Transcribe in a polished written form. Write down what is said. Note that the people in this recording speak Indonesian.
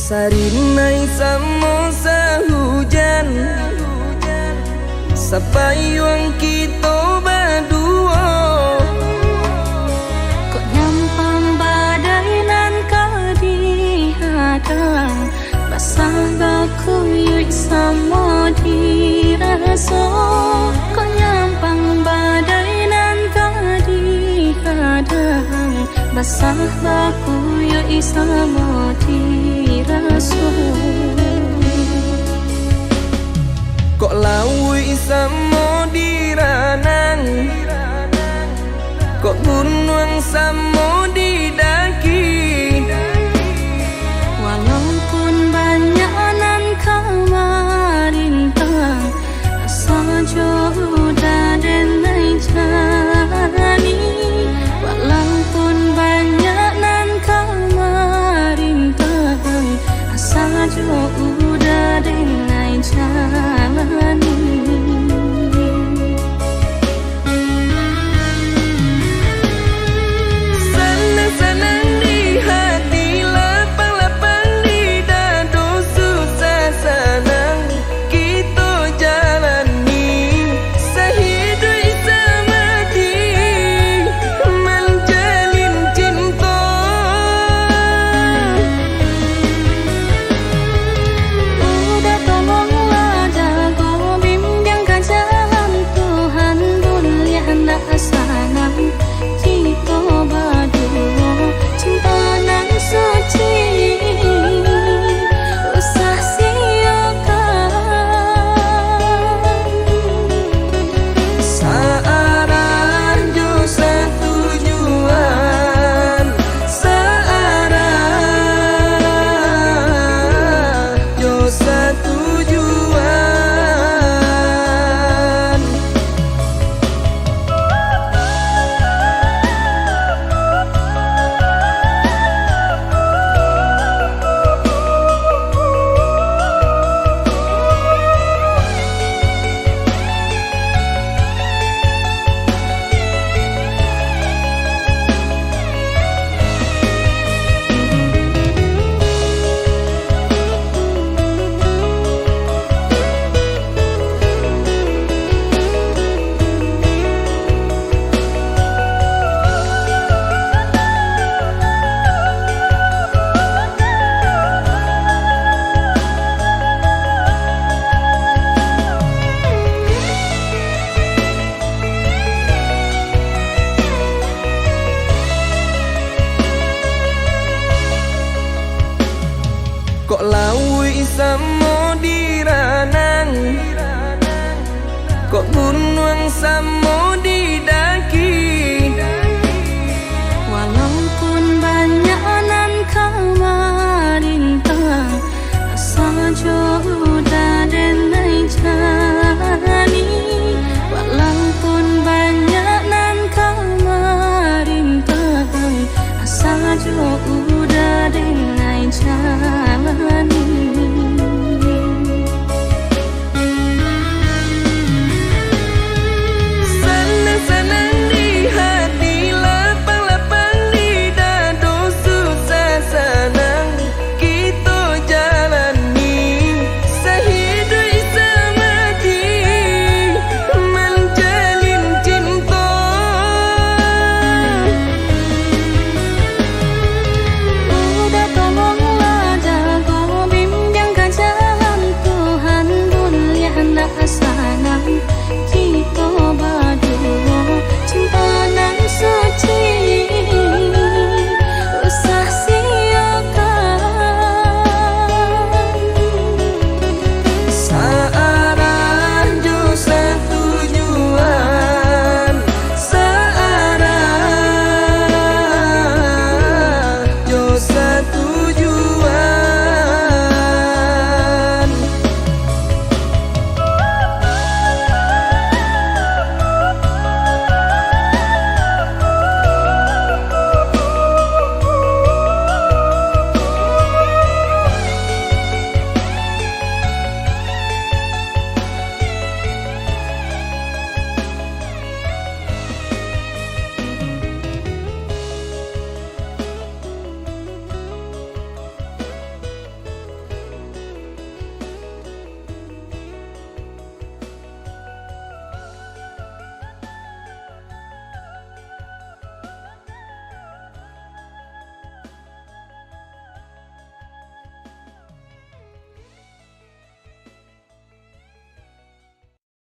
Sarinai samo hujan sapayuang kita berdua. Kok nyampang badai nan kadihadang basah baku yuk sama diraso. Kok nyampang badai nan kadihadang basah baku yuk sama diraso. Kok lawi samo diranang, kok gunung samo didaki. Walaupun banyak nan kamarintang, asa jauh dari jalani. Walaupun banyak nan kamarintang, asa jauh dari jalani. Senang-senang di hati, lapang-lapang di dada, susah senang kita jalani. Sehidup semati menjalin cinta. Udah tolonglah jago bimbingkan jalan Tuhan, boleh hendak sanang kita berdua. Cinta nan suci usah siakan. Searah jo satu tujuan, searah jo satu tujuan. Kok lawi sama